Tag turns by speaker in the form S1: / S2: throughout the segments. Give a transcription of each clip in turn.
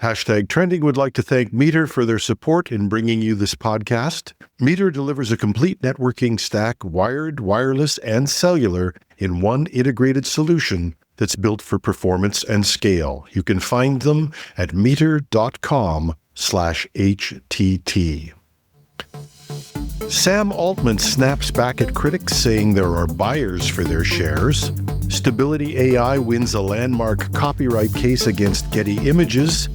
S1: Hashtag Trending would like to thank Meter for their support in bringing you this podcast. Meter delivers a complete networking stack, wired, wireless, and cellular in one integrated solution that's built for performance and scale. You can find them at meter.com/HTT. Sam Altman snaps back at critics saying there are buyers for their shares. Stability AI wins a landmark copyright case against Getty Images.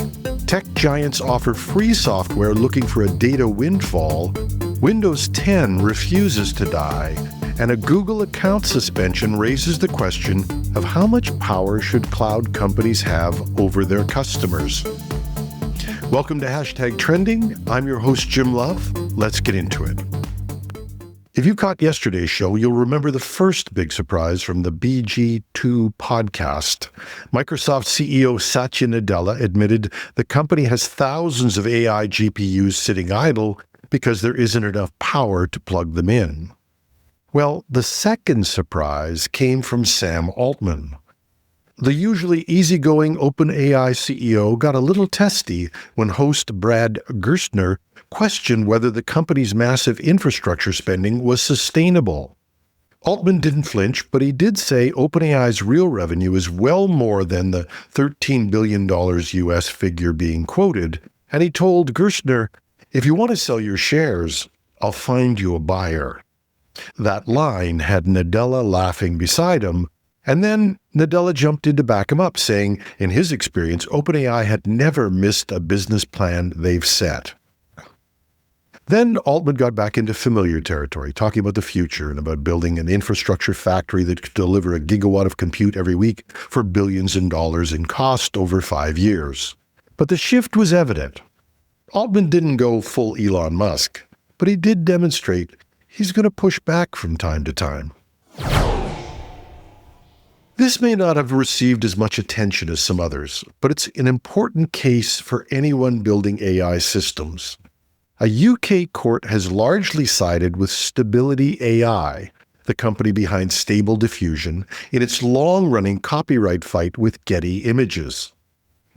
S1: Tech giants offer free software looking for a data windfall. Windows 10 refuses to die. And a Google account suspension raises the question of how much power should cloud companies have over their customers. Welcome to Hashtag Trending. I'm your host, Jim Love. Let's get into it. If you caught yesterday's show, you'll remember the first big surprise from the BG2 podcast. Microsoft CEO Satya Nadella admitted the company has thousands of AI GPUs sitting idle because there isn't enough power to plug them in. Well, the second surprise came from Sam Altman. The usually easygoing OpenAI CEO got a little testy when host Brad Gerstner questioned whether the company's massive infrastructure spending was sustainable. Altman didn't flinch, but he did say OpenAI's real revenue is well more than the $13 billion US figure being quoted, and he told Gerstner, "If you want to sell your shares, I'll find you a buyer." That line had Nadella laughing beside him, and then Nadella jumped in to back him up, saying, in his experience, OpenAI had never missed a business plan they've set. Then Altman got back into familiar territory, talking about the future and about building an infrastructure factory that could deliver a gigawatt of compute every week for billions in dollars in cost over 5 years. But the shift was evident. Altman didn't go full Elon Musk, but he did demonstrate he's going to push back from time to time. This may not have received as much attention as some others, but it's an important case for anyone building AI systems. A UK court has largely sided with Stability AI, the company behind Stable Diffusion, in its long-running copyright fight with Getty Images.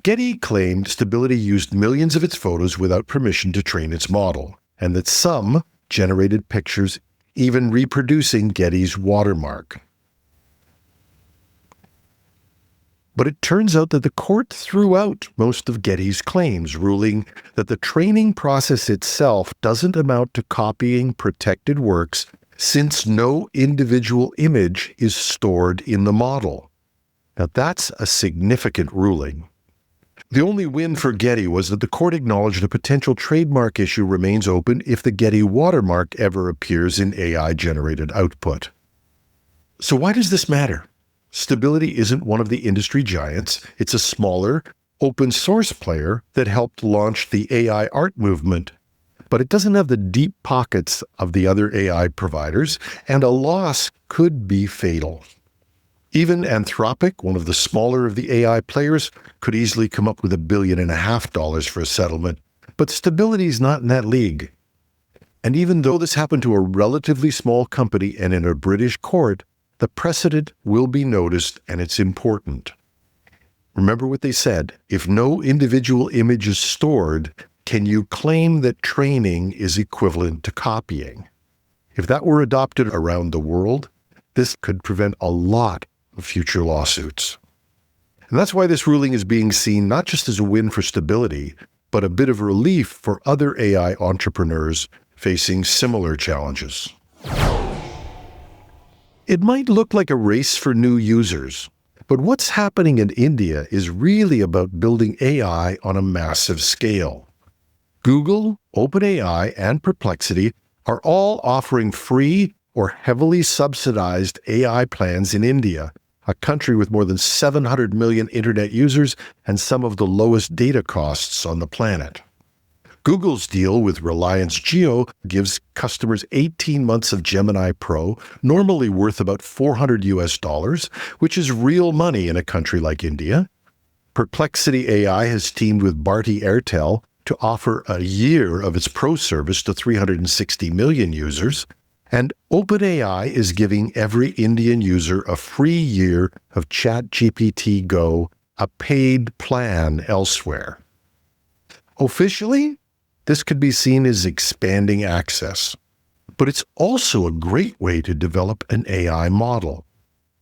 S1: Getty claimed Stability used millions of its photos without permission to train its model, and that some generated pictures even reproducing Getty's watermark. But it turns out that the court threw out most of Getty's claims, ruling that the training process itself doesn't amount to copying protected works since no individual image is stored in the model. Now that's a significant ruling. The only win for Getty was that the court acknowledged a potential trademark issue remains open if the Getty watermark ever appears in AI-generated output. So why does this matter? Stability isn't one of the industry giants. It's a smaller, open-source player that helped launch the AI art movement. But it doesn't have the deep pockets of the other AI providers, and a loss could be fatal. Even Anthropic, one of the smaller of the AI players, could easily come up with $1.5 billion for a settlement. But Stability's not in that league. And even though this happened to a relatively small company and in a British court, the precedent will be noticed, and it's important. Remember what they said, if no individual image is stored, can you claim that training is equivalent to copying? If that were adopted around the world, this could prevent a lot of future lawsuits. And that's why this ruling is being seen not just as a win for Stability, but a bit of relief for other AI entrepreneurs facing similar challenges. It might look like a race for new users, but what's happening in India is really about building AI on a massive scale. Google, OpenAI, and Perplexity are all offering free or heavily subsidized AI plans in India, a country with more than 700 million internet users and some of the lowest data costs on the planet. Google's deal with Reliance Jio gives customers 18 months of Gemini Pro, normally worth about $400, which is real money in a country like India. Perplexity AI has teamed with Bharti Airtel to offer a year of its Pro service to 360 million users, and OpenAI is giving every Indian user a free year of ChatGPT Go, a paid plan elsewhere. Officially, this could be seen as expanding access, but it's also a great way to develop an AI model.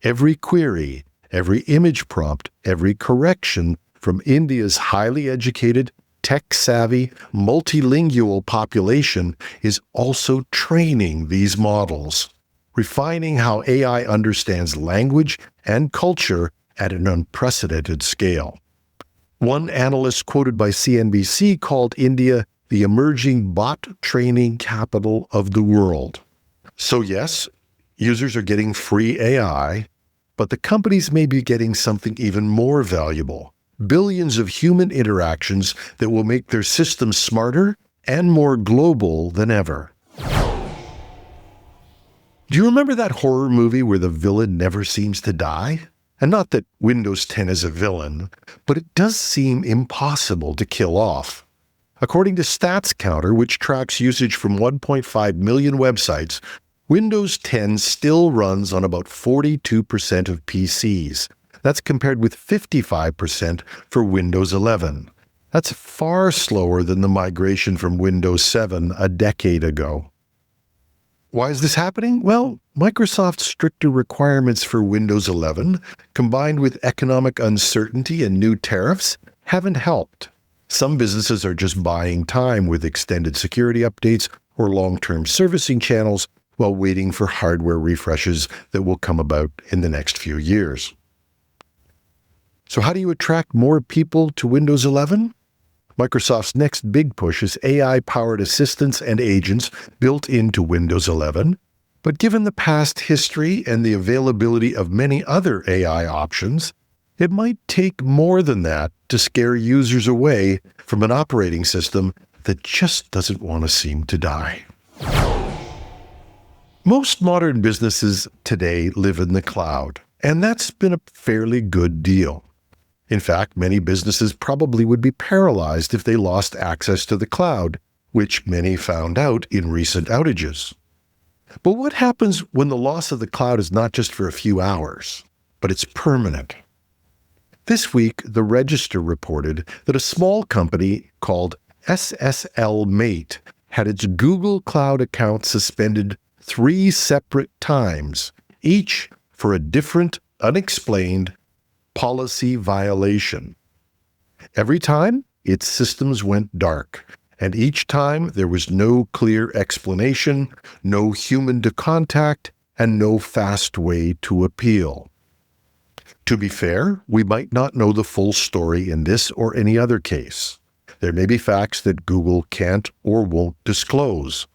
S1: Every query, every image prompt, every correction from India's highly educated, tech-savvy, multilingual population is also training these models, refining how AI understands language and culture at an unprecedented scale. One analyst quoted by CNBC called India the emerging bot training capital of the world. So yes, users are getting free AI, but the companies may be getting something even more valuable: billions of human interactions that will make their systems smarter and more global than ever. Do you remember that horror movie where the villain never seems to die? And not that Windows 10 is a villain, but it does seem impossible to kill off. According to StatsCounter, which tracks usage from 1.5 million websites, Windows 10 still runs on about 42% of PCs. That's compared with 55% for Windows 11. That's far slower than the migration from Windows 7 a decade ago. Why is this happening? Well, Microsoft's stricter requirements for Windows 11, combined with economic uncertainty and new tariffs, haven't helped. Some businesses are just buying time with extended security updates or long-term servicing channels while waiting for hardware refreshes that will come about in the next few years. So how do you attract more people to Windows 11? Microsoft's next big push is AI-powered assistants and agents built into Windows 11. But given the past history and the availability of many other AI options, it might take more than that to scare users away from an operating system that just doesn't want to seem to die. Most modern businesses today live in the cloud, and that's been a fairly good deal. In fact, many businesses probably would be paralyzed if they lost access to the cloud, which many found out in recent outages. But what happens when the loss of the cloud is not just for a few hours, but it's permanent? This week, the Register reported that a small company called SSL Mate had its Google Cloud account suspended 3 separate times, each for a different, unexplained policy violation. Every time, its systems went dark, and each time there was no clear explanation, no human to contact, and no fast way to appeal. To be fair, we might not know the full story in this or any other case. There may be facts that Google can't or won't disclose.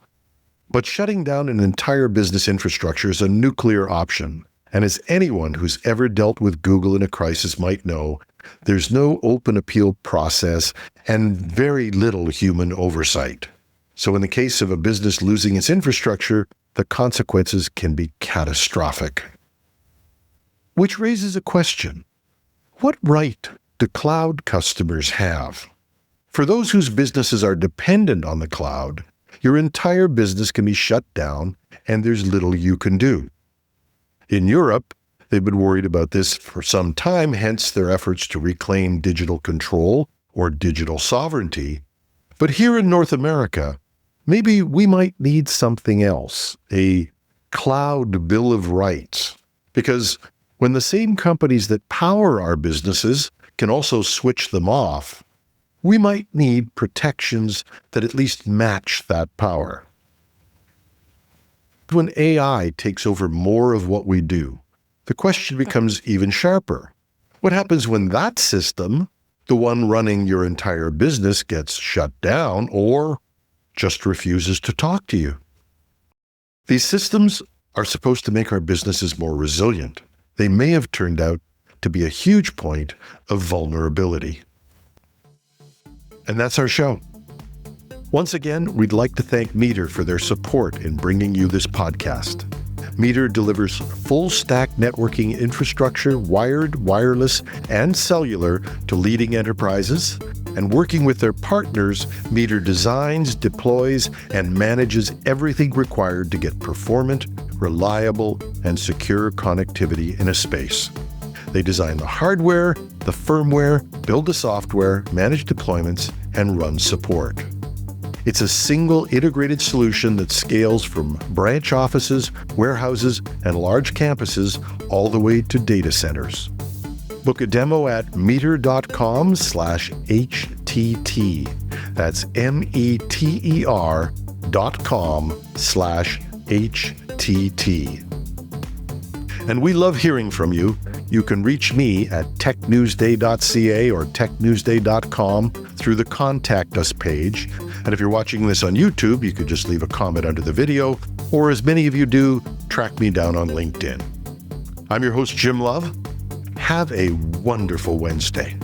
S1: But shutting down an entire business infrastructure is a nuclear option. And as anyone who's ever dealt with Google in a crisis might know, there's no open appeal process and very little human oversight. So in the case of a business losing its infrastructure, the consequences can be catastrophic. Which raises a question. What right do cloud customers have? For those whose businesses are dependent on the cloud, your entire business can be shut down and there's little you can do. In Europe, they've been worried about this for some time, hence their efforts to reclaim digital control or digital sovereignty. But here in North America, maybe we might need something else, a cloud bill of rights. Because when the same companies that power our businesses can also switch them off, we might need protections that at least match that power. When AI takes over more of what we do, the question becomes even sharper. What happens when that system, the one running your entire business, gets shut down or just refuses to talk to you? These systems are supposed to make our businesses more resilient. They may have turned out to be a huge point of vulnerability. And that's our show. Once again, we'd like to thank Meter for their support in bringing you this podcast. Meter delivers full-stack networking infrastructure, wired, wireless, and cellular to leading enterprises. And working with their partners, Meter designs, deploys, and manages everything required to get performant, reliable, and secure connectivity in a space. They design the hardware, the firmware, build the software, manage deployments, and run support. It's a single integrated solution that scales from branch offices, warehouses, and large campuses all the way to data centers. Book a demo at meter.com/HTT. That's meter.com/HTT. And we love hearing from you. You can reach me at technewsday.ca or technewsday.com through the Contact Us page. And if you're watching this on YouTube, you could just leave a comment under the video, or as many of you do, track me down on LinkedIn. I'm your host, Jim Love. Have a wonderful Wednesday.